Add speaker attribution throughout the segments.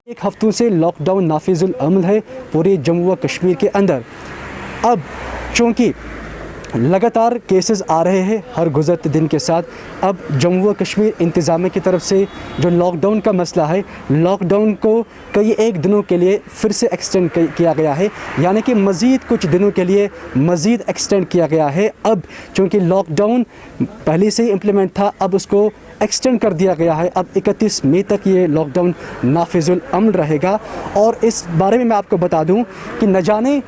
Speaker 1: एक हफ्तों से लॉकडाउन नाफिजुल अमल है पूरे जम्मू व कश्मीर के अंदर। अब चूँकि लगातार केसेस आ रहे हैं हर गुज़रते दिन के साथ, अब जम्मू व कश्मीर इंतज़ामिया की तरफ से जो लॉकडाउन का मसला है, लॉकडाउन को कई एक दिनों के लिए फिर से एक्सटेंड किया गया है, यानी कि मज़ीद कुछ दिनों के लिए मज़ीद एक्सटेंड किया गया है। अब चूँकि लॉकडाउन पहले से ही इम्प्लीमेंट था, अब उसको एक्सटेंड कर दिया गया है। अब 31 मई तक ये लॉकडाउन नाफिजुल अमल रहेगा। और इस बारे में मैं आपको बता दूं कि न जाने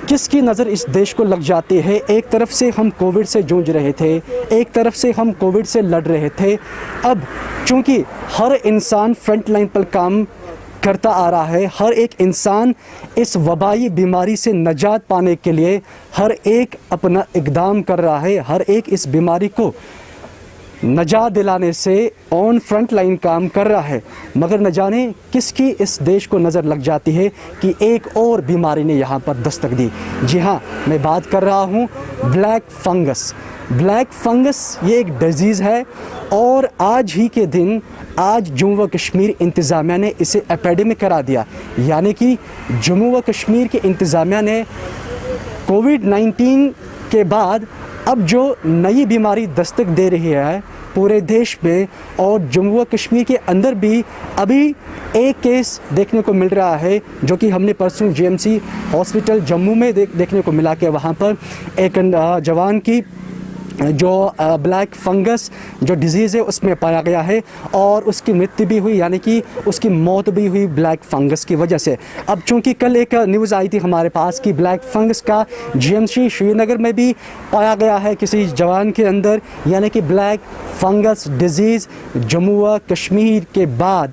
Speaker 1: किसकी नज़र इस देश को लग जाती है। एक तरफ से हम कोविड से जूझ रहे थे, एक तरफ से हम कोविड से लड़ रहे थे। अब चूँकि हर इंसान फ्रंट लाइन पर काम करता आ रहा है, हर एक इंसान इस वबाई बीमारी से निजात पाने के लिए हर एक अपना इक़दाम कर रहा है, हर एक इस बीमारी को नजात दिलाने से ऑन फ्रंट लाइन काम कर रहा है। मगर न जाने किसकी इस देश को नज़र लग जाती है कि एक और बीमारी ने यहाँ पर दस्तक दी। जी हाँ, मैं बात कर रहा हूँ ब्लैक फंगस। ब्लैक फंगस ये एक डिजीज़ है और आज ही के दिन आज जम्मू व कश्मीर इंतज़ामिया ने इसे एपिडेमिक करार दिया। यानी कि जम्मू व कश्मीर के इंतज़ामिया ने कोविड-19 के बाद अब जो नई बीमारी दस्तक दे रही है पूरे देश में और जम्मू व कश्मीर के अंदर भी अभी एक केस देखने को मिल रहा है, जो कि हमने परसों जीएमसी हॉस्पिटल जम्मू में देखने को मिला कि वहाँ पर एक जवान की जो ब्लैक फंगस जो डिज़ीज़ है उसमें पाया गया है और उसकी मृत्यु भी हुई, यानी कि उसकी मौत भी हुई ब्लैक फंगस की वजह से। अब चूँकि कल एक न्यूज़ आई थी हमारे पास कि ब्लैक फंगस का जीएमसी श्रीनगर में भी पाया गया है किसी जवान के अंदर, यानी कि ब्लैक फंगस डिज़ीज़ जम्मू व कश्मीर के बाद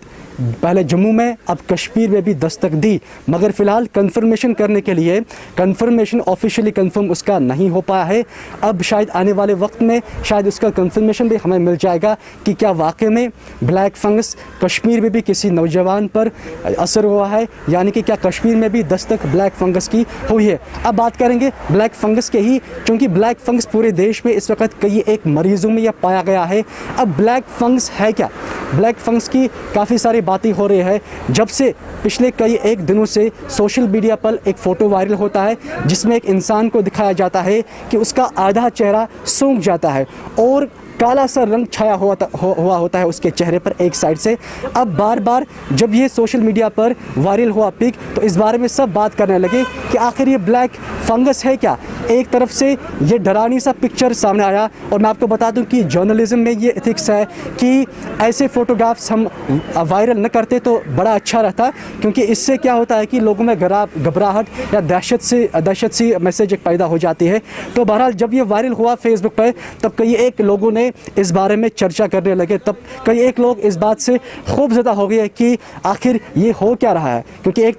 Speaker 1: पहले जम्मू में अब कश्मीर में भी दस्तक दी। मगर फ़िलहाल कंफर्मेशन करने के लिए कंफर्मेशन ऑफिशियली कंफर्म उसका नहीं हो पाया है। अब शायद आने वाले वक्त में शायद उसका कंफर्मेशन भी हमें मिल जाएगा कि क्या वाकई में ब्लैक फंगस कश्मीर में भी किसी नौजवान पर असर हुआ है, यानी कि क्या कश्मीर में भी दस्तक ब्लैक फंगस की हुई है। अब बात करेंगे ब्लैक फंगस के ही, क्योंकि ब्लैक फंगस पूरे देश में इस वक्त कई एक मरीज़ों में यह पाया गया है। अब ब्लैक फंगस है क्या? ब्लैक फंगस की काफ़ी सारी बातें हो रही है जब से पिछले कई एक दिनों से सोशल मीडिया पर एक फ़ोटो वायरल होता है जिसमें एक इंसान को दिखाया जाता है कि उसका आधा चेहरा सूख जाता है और काला सा रंग छाया हुआ होता है उसके चेहरे पर एक साइड से। अब बार बार जब ये सोशल मीडिया पर वायरल हुआ पिक, तो इस बारे में सब बात करने लगे कि आखिर ये ब्लैक फंगस है क्या। एक तरफ से ये डरावनी सा पिक्चर सामने आया और मैं आपको बता दूं कि जर्नलिज्म में ये एथिक्स है कि ऐसे फ़ोटोग्राफ्स हम वायरल न करते तो बड़ा अच्छा रहता, क्योंकि इससे क्या होता है कि लोगों में घबराहट या दहशत सी मैसेज एक पैदा हो जाती है। तो बहरहाल जब ये वायरल हुआ फेसबुक पर, तब कई एक लोगों ने इस बारे में चर्चा करने लगे। तब कई एक लोग इस बात से खूब ज़्यादा हो गए कि आखिर ये हो क्या रहा है, क्योंकि एक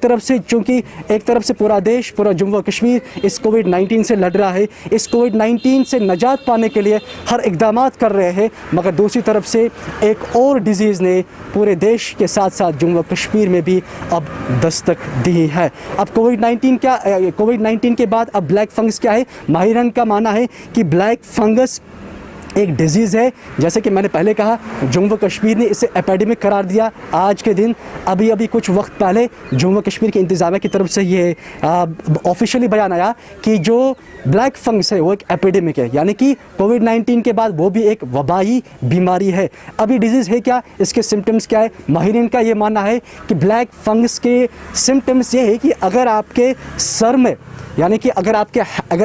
Speaker 1: तरफ से पूरा देश, पूरा जम्मू व कश्मीर इस कोविड-19 से लड़ रहा है, इस कोविड-19 से निजात पाने के लिए हर इक़दाम कर रहे हैं, मगर दूसरी तरफ से एक और डिज़ीज़ ने पूरे देश के साथ साथ जम्मू व कश्मीर में भी अब दस्तक दी है। अब कोविड-19 के बाद अब ब्लैक फंगस क्या है? माहिरान का मानना है कि ब्लैक फंगस एक डिज़ीज़ है। जैसे कि मैंने पहले कहा, जम्मू व कश्मीर ने इसे एपिडेमिक करार दिया आज के दिन। अभी कुछ वक्त पहले जम्मू व कश्मीर के इंतज़ामिया की तरफ से ये ऑफिशियली बयान आया कि जो ब्लैक फंगस है वो एक एपिडेमिक है, यानी कि कोविड-19 के बाद वो भी एक वबाई बीमारी है। अभी डिज़ीज़ है क्या, इसके सिम्टम्स क्या है? माहिरीन का ये मानना है कि ब्लैक फंगस के सिम्टम्स ये है कि अगर आपके सर में, यानी कि अगर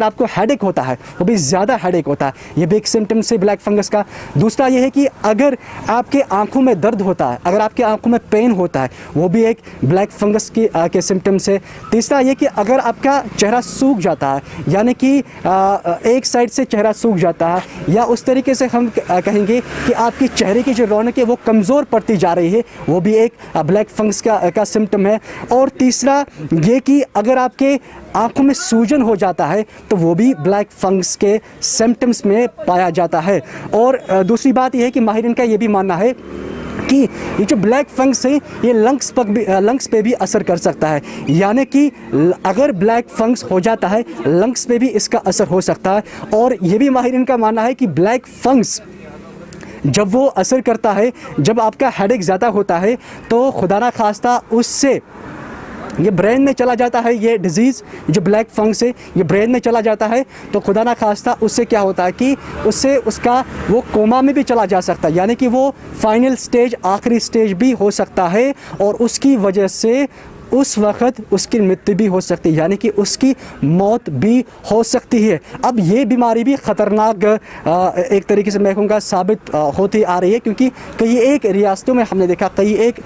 Speaker 1: आपको हेडेक होता है, वो भी ज़्यादा हेडेक होता है, ये भी एक सिम्टम्स है ब्लैक फंगस का। दूसरा ये है कि अगर आपके आंखों में दर्द होता है, अगर आपके आंखों में पेन होता है, वो भी एक ब्लैक फंगस के सिम्टम्स है। तीसरा ये कि अगर आपका चेहरा सूख जाता है, यानी कि एक साइड से चेहरा सूख जाता है, या उस तरीके से हम कहेंगे कि आपकी चेहरे की जो रौनक है वो कमज़ोर पड़ती जा रही है, वो भी एक ब्लैक फंगस का सिम्टम है। और तीसरा ये कि अगर आपके आंखों में सूजन हो जाता है, तो वो भी ब्लैक फंगस के सिम्टम्स में पाया जाता है। और दूसरी बात यह है कि माहिरीन का ये भी मानना है कि ये जो ब्लैक फंगस है ये लंग्स पे भी असर कर सकता है, यानी कि अगर ब्लैक फंगस हो जाता है लंग्स पे भी इसका असर हो सकता है। और ये भी माहिरीन का मानना है कि ब्लैक फंगस जब वो असर करता है, जब आपका हेडेक ज़्यादा होता है तो खुदा ना खास्ता उससे ये ब्रेन में चला जाता है, ये डिजीज़ जो ब्लैक फंगस है ये ब्रेन में चला जाता है, तो खुदा ना खास्ता उससे क्या होता है कि उससे उसका वो कोमा में भी चला जा सकता है, यानी कि वो फाइनल स्टेज, आखिरी स्टेज भी हो सकता है और उसकी वजह से उस वक़्त उसकी मृत्यु भी हो सकती है, यानी कि उसकी मौत भी हो सकती है। अब ये बीमारी भी ख़तरनाक एक तरीके से मैं कहूँगा साबित होती आ रही है, क्योंकि कई एक रियासतों में हमने देखा, कई एक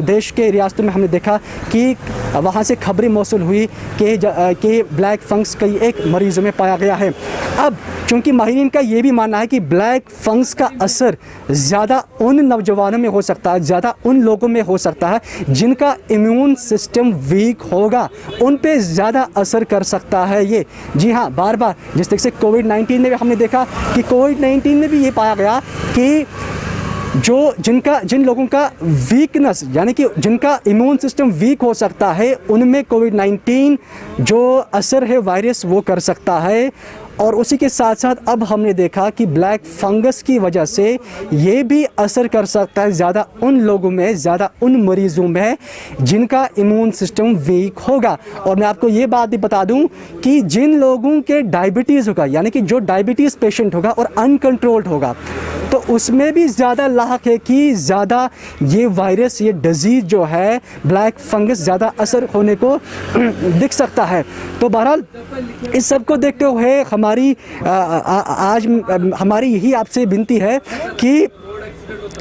Speaker 1: देश के रियासतों में हमने देखा कि वहाँ से खबरें मौसूल हुई कि ब्लैक फंगस कई एक मरीज़ों में पाया गया है। अब चूँकि माहिरीन का ये भी मानना है कि ब्लैक फंगस का असर ज़्यादा उन नौजवानों में हो सकता है, ज़्यादा उन लोगों में हो सकता है जिनका इम्यून सिस्टम वीक होगा, उन पे ज़्यादा असर कर सकता है ये। जी हाँ, बार बार जिस तरह से कोविड-19 में हमने देखा कि कोविड-19 में भी ये पाया गया कि जिन लोगों का वीकनेस, यानी कि जिनका इम्यून सिस्टम वीक हो सकता है, उनमें कोविड-19 जो असर है वायरस वो कर सकता है। और उसी के साथ साथ अब हमने देखा कि ब्लैक फंगस की वजह से ये भी असर कर सकता है ज़्यादा उन लोगों में, ज़्यादा उन मरीज़ों में जिनका इम्यून सिस्टम वीक होगा। और मैं आपको ये बात भी बता दूं कि जिन लोगों के डायबिटीज़ होगा, यानी कि जो डायबिटीज़ पेशेंट होगा और अनकंट्रोल्ड होगा, तो उसमें भी ज़्यादा लाक है कि ज़्यादा ये वायरस, ये डिजीज़ जो है ब्लैक फंगस ज़्यादा असर होने को दिख सकता है। तो बहरहाल इस सब को देखते हुए आज हमारी यही आपसे विनती है कि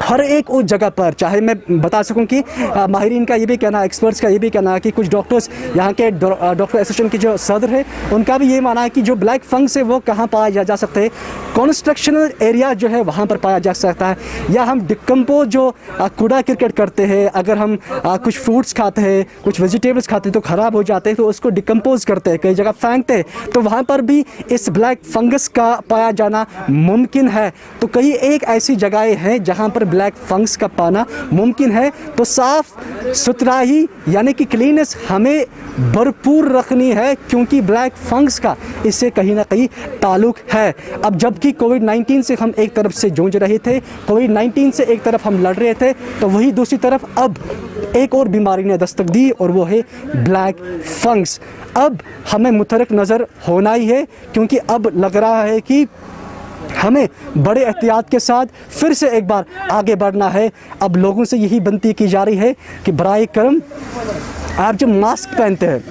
Speaker 1: हर एक उस जगह पर, चाहे मैं बता सकूं कि माहिरीन का ये भी कहना, एक्सपर्ट्स का ये भी कहना है कि कुछ डॉक्टर्स, यहाँ के डॉक्टर एसोसिएशन के जो सदर है उनका भी ये मानना है कि जो ब्लैक फंगस है वो कहाँ पाया जा सकते हैं, कंस्ट्रक्शनल एरिया जो है वहाँ पर पाया जा सकता है, या हम डिकम्पोज जो कूड़ा क्रिकेट करते हैं, अगर हम कुछ फ्रूट्स खाते हैं, कुछ वेजिटेबल्स खाते हैं तो ख़राब हो जाते हैं, तो उसको डिकम्पोज करते हैं, कई जगह फेंकते हैं, तो वहाँ पर भी इस ब्लैक फंगस का पाया जाना मुमकिन है। तो कई एक ऐसी जगहें हैं जहाँ पर ब्लैक फंगस का पाना मुमकिन है। तो साफ सुथरा ही, यानी कि क्लीनेस हमें भरपूर रखनी है, क्योंकि ब्लैक फंगस का इससे कहीं ना कहीं ताल्लुक है। अब जबकि कोविड-19 से हम एक तरफ से जूझ रहे थे, कोविड-19 से एक तरफ हम लड़ रहे थे, तो वही दूसरी तरफ अब एक और बीमारी ने दस्तक दी और वो है ब्लैक फंगस। अब हमें मुतरक नज़र होना ही है, क्योंकि अब लग रहा है कि हमें बड़े एहतियात के साथ फिर से एक बार आगे बढ़ना है। अब लोगों से यही विनती की जा रही है कि बराए करम आप जो मास्क पहनते हैं,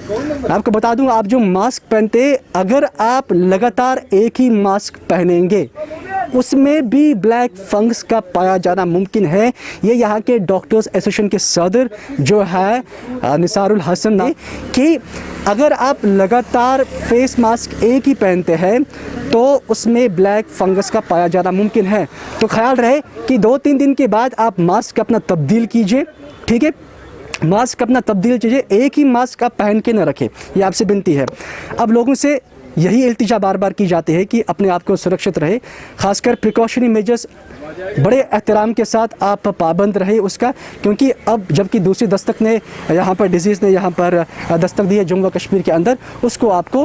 Speaker 1: मैं आपको बता दूं, आप जो मास्क पहनते हैं, अगर आप लगातार एक ही मास्क पहनेंगे उसमें भी ब्लैक फंगस का पाया जाना मुमकिन है। ये यहाँ के डॉक्टर्स एसोसिएशन के सदर जो है निसारुल हसन ने कि अगर आप लगातार फेस मास्क एक ही पहनते हैं तो उसमें ब्लैक फंगस का पाया जाना मुमकिन है। तो ख्याल रहे कि 2-3 दिन के बाद आप मास्क अपना तब्दील कीजिए, ठीक है, मास्क अपना तब्दील कीजिए, एक ही मास्क आप पहन के न रखें, ये आपसे विनती है। अब लोगों से यही इल्तिजा बार बार की जाती है कि अपने आप को सुरक्षित रहे, खासकर प्रिकॉशनरी मेजर्स बड़े एहतराम के साथ आप पाबंद रहे उसका, क्योंकि अब जबकि दूसरी दस्तक ने यहाँ पर डिजीज़ ने यहाँ पर दस्तक दी है जम्मू कश्मीर के अंदर, उसको आपको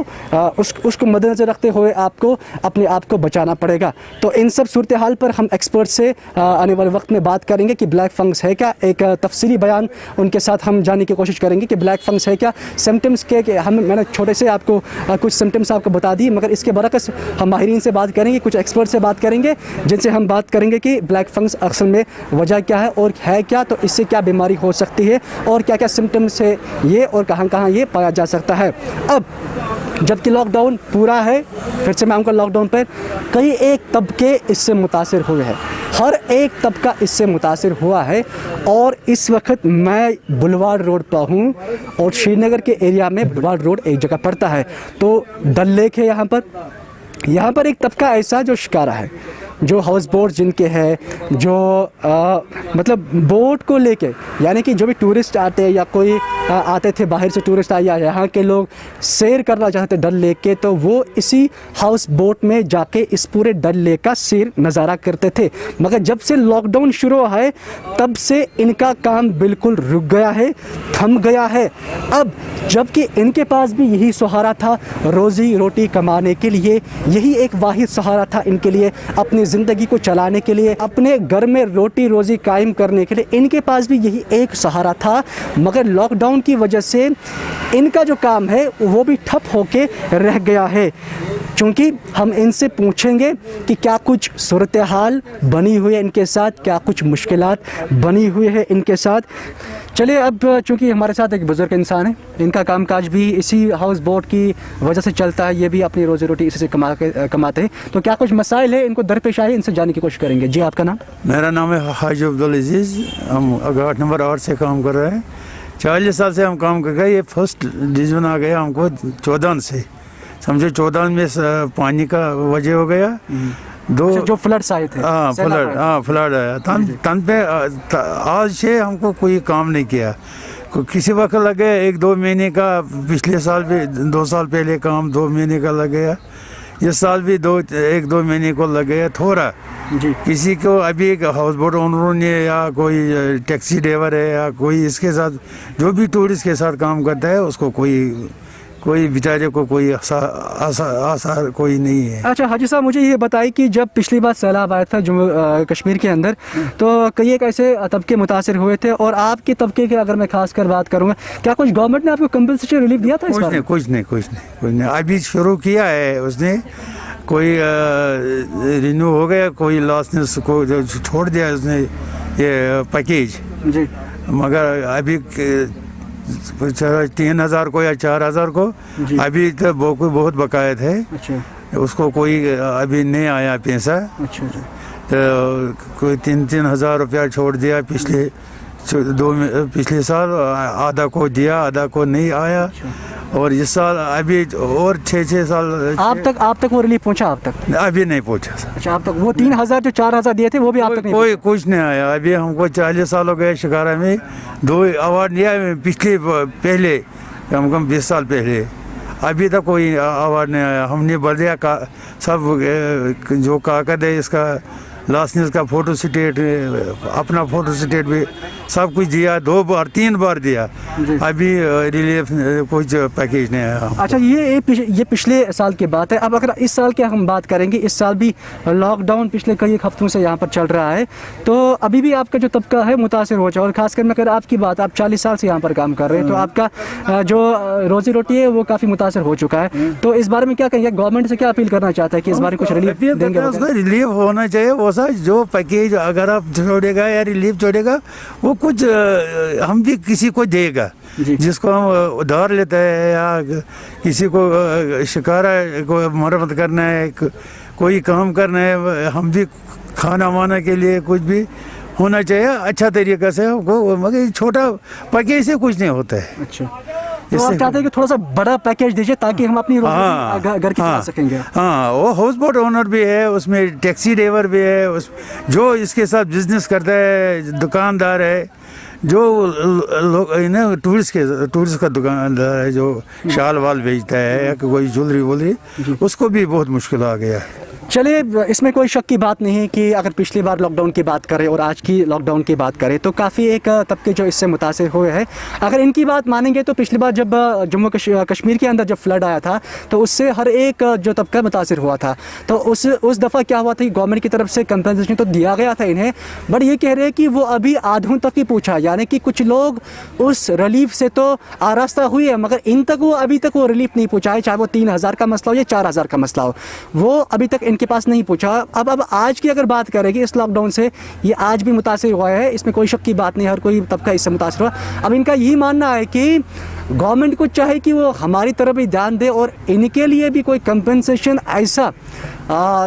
Speaker 1: उसको मद्देनज़र रखते हुए आपको अपने आप को बचाना पड़ेगा। तो इन सब सूरत हाल पर हम एक्सपर्ट से आने वाले वक्त में बात करेंगे कि ब्लैक फंगस है क्या, एक तफसीली बयान उनके साथ हम जानने की कोशिश करेंगे कि ब्लैक फंगस है क्या, सिम्टम्स के मैंने छोटे से आपको कुछ सिम्टम्स आपको बता दिए, मगर इसके बरकस हम माहिरीन से बात करेंगे, कुछ एक्सपर्ट से बात करेंगे, जिनसे हम बात करेंगे कि ब्लैक फंगस अक्सर में वजह क्या है और है क्या, तो इससे क्या बीमारी हो सकती है और क्या क्या सिम्टम्स है ये और कहाँ कहाँ ये पाया जा सकता है। अब जबकि लॉकडाउन पूरा है, फिर से मैं आऊँगा लॉकडाउन पर, कई एक तबके इससे मुतासिर हुए हैं, हर एक तबका इससे मुतासिर हुआ है। और इस वक्त मैं बुलवाड़ रोड पर हूँ और श्रीनगर के एरिया में बुलवाड़ रोड एक जगह पड़ता है, तो डल लेक है यहाँ पर एक तबका ऐसा जो शिकारा है, जो हाउस बोट जिनके हैं, जो मतलब बोट को लेके, यानी कि जो भी टूरिस्ट आते हैं या कोई आते थे बाहर से टूरिस्ट आए या यहाँ के लोग सैर करना चाहते डल लेक के, तो वो इसी हाउस बोट में जाके इस पूरे डल लेक का सैर नज़ारा करते थे। मगर जब से लॉकडाउन शुरू हुआ है तब से इनका काम बिल्कुल रुक गया है, थम गया है। अब जबकि इनके पास भी यही सहारा था रोज़ी रोटी कमाने के लिए, यही एक वाहिद सहारा था इनके लिए अपनी ज़िंदगी को चलाने के लिए, अपने घर में रोटी रोज़ी कायम करने के लिए इनके पास भी यही एक सहारा था। मगर लॉकडाउन की वजह से इनका जो काम है वो भी ठप होके रह गया है। चूँकि हम इनसे पूछेंगे कि क्या कुछ सूरत हाल बनी हुई है इनके साथ, क्या कुछ मुश्किलात बनी हुई है इनके साथ। चलिए, अब चूँकि हमारे साथ एक बुज़ुर्ग इंसान है, इनका कामकाज भी इसी हाउस बोट की वजह से चलता है, ये भी अपनी रोज़ी रोटी इसी से कमाते हैं। तो क्या कुछ मसाइल है इनको दरपेश आए, इनसे जानने की कोशिश करेंगे। जी, आपका नाम?
Speaker 2: मेरा नाम है हाजी अब्दुल अजीज़। हम 8 नंबर 8 से काम कर रहे हैं। 40 साल से हम काम कर रहे। ये फर्स्ट डिवीज़न आ गया हमको 14 से, समझो 14 में पानी का वजह हो गया।
Speaker 1: जो फ्लड्स आए थे।
Speaker 2: फ्लड आया तन पे आज से हमको कोई काम नहीं किया। किसी वक्त लगे 1-2 महीने का, पिछले साल भी 2 साल पहले काम 2 महीने का लग गया, इस साल भी 1-2 महीने को लग गया थोड़ा जी। किसी को अभी एक हाउस बोट ओनरों ने या कोई टैक्सी ड्राइवर है या कोई इसके साथ जो भी टूरिस्ट के साथ काम करता है उसको कोई बेचारे को कोई आसार कोई नहीं है।
Speaker 1: अच्छा हाजी साहब, मुझे ये बताइए कि जब पिछली बार सैलाब आया था जम्मू कश्मीर के अंदर, तो कई एक ऐसे तबके मुतासिर हुए थे, और आपके तबके की अगर मैं खास कर बात करूँगा, क्या कुछ गवर्नमेंट ने आपको कंपनसेशन रिलीफ दिया था?
Speaker 2: कुछ नहीं अभी शुरू किया है उसने, कोई रिन्यू हो गया, कोई लाइसेंस को छोड़ दिया उसने ये पैकेज जी। मगर अभी 3,000 को या 4,000 को अभी तो बहुत बकायद है। अच्छा। उसको कोई अभी नहीं आया पैसा। अच्छा। तो कोई 3,000 रुपया छोड़ दिया पिछले साल, आधा को दिया, आधा को नहीं आया। अच्छा। और इस साल अभी और 6 साल
Speaker 1: आप तक वो रिलीफ पहुंचा? आप तक
Speaker 2: अभी नहीं पहुंचा।
Speaker 1: अच्छा, आप तक वो 3,000 जो 4,000 दिए थे वो भी आप तक नहीं?
Speaker 2: कोई कुछ नहीं आया। अभी हमको 40 साल हो गए शिकारा में, 2 अवार्ड लिया पहले कम 20 साल पहले, अभी तक कोई अवार्ड नहीं आया। हमने भर दिया सब जो कागज है, इसका लाइसेंस का फोटो स्टेट, अपना फोटो स्टेट भी सब कुछ दिया, 2 बार 3 बार दिया, अभी रिलीफ कुछ पैकेज नहीं आया।
Speaker 1: अच्छा, ये पिछले साल की बात है। अब अगर इस साल की हम बात करेंगे, इस साल भी लॉकडाउन पिछले कई हफ्तों से यहाँ पर चल रहा है, तो अभी भी आपका जो तबका है मुतासिर हो जाए, और खासकर मैं अगर आपकी बात, आप 40 साल से यहाँ पर काम कर रहे हैं, तो आपका जो रोजी रोटी है वो काफ़ी मुतासिर हो चुका है। तो इस बारे में क्या कहेंगे, गवर्नमेंट से क्या अपील करना चाहता है कि इस बारे में कुछ रिलीफ देंगे?
Speaker 2: रिलीफ होना चाहिए, वो जो पैकेज अगर आप छोड़ेगा या रिलीफ छोड़ेगा, वो कुछ हम भी किसी को देगा, जिसको हम उधार लेते हैं या किसी को शिकारा को मरम्मत करना है, कोई काम करना है, हम भी खाना वाना के लिए कुछ भी होना चाहिए अच्छा तरीके से हमको, मगर छोटा पैकेज से कुछ नहीं होता है। अच्छा,
Speaker 1: तो आप चाहते हैं कि थोड़ा सा बड़ा पैकेज दीजिए ताकि हम अपनी घर की चला सकेंगे?
Speaker 2: हाँ, वो हाउस बोट ओनर भी है, उसमें टैक्सी ड्राइवर भी है, जो इसके साथ बिजनेस करता है, दुकानदार है, जो लोग टूरिस्ट का दुकानदार है, जो शाल वाल बेचता है या कोई ज्वेलरी वोलरी, उसको भी बहुत मुश्किल आ गया है।
Speaker 1: चलिए, इसमें कोई शक की बात नहीं है कि अगर पिछली बार लॉकडाउन की बात करें और आज की लॉकडाउन की बात करें, तो काफ़ी एक तबके जो इससे मुतासिर हुए हैं। अगर इनकी बात मानेंगे तो पिछली बार जब जम्मू कश्मीर के अंदर जब फ्लड आया था, तो उससे हर एक जो तबका मुतासिर हुआ था। तो उस दफ़ा क्या हुआ था कि गवर्नमेंट की तरफ से कंपनसेशन तो दिया गया था इन्हें, बट ये कह रहे हैं कि वो अभी आधों तक ही पूछा, यानी कि कुछ लोग उस रिलीफ से तो आरास्ता हुई है, मगर इन तक वो अभी तक वो रिलीफ नहीं पहुँचा है, चाहे वो 3,000 का मसला हो या 4,000 का मसला हो, वो अभी तक के पास नहीं पूछा। अब आज की अगर बात करेंगे, इस लॉकडाउन से ये आज भी मुतासिर हुआ है, इसमें कोई शक की बात नहीं, हर कोई तबका इससे मुतासिर हुआ। अब इनका यही मानना है कि गवर्नमेंट को चाहे कि वो हमारी तरफ भी ध्यान दे और इनके लिए भी कोई कंपनसेशन ऐसा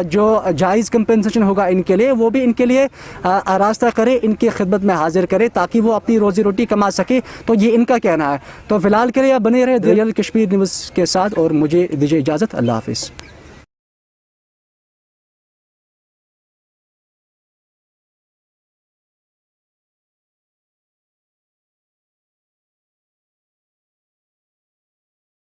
Speaker 1: जो जायज़ कंपनसेशन होगा इनके लिए, वो भी इनके लिए रास्ता करे, इनकी खिदमत में हाजिर करे ताकि वो अपनी रोज़ी रोटी कमा सके। तो ये इनका कहना है। तो फिलहाल के लिए आप बने रहे रियल कश्मीर न्यूज़ के साथ और मुझे दीजिए इजाज़त। अल्लाह हाफिज़।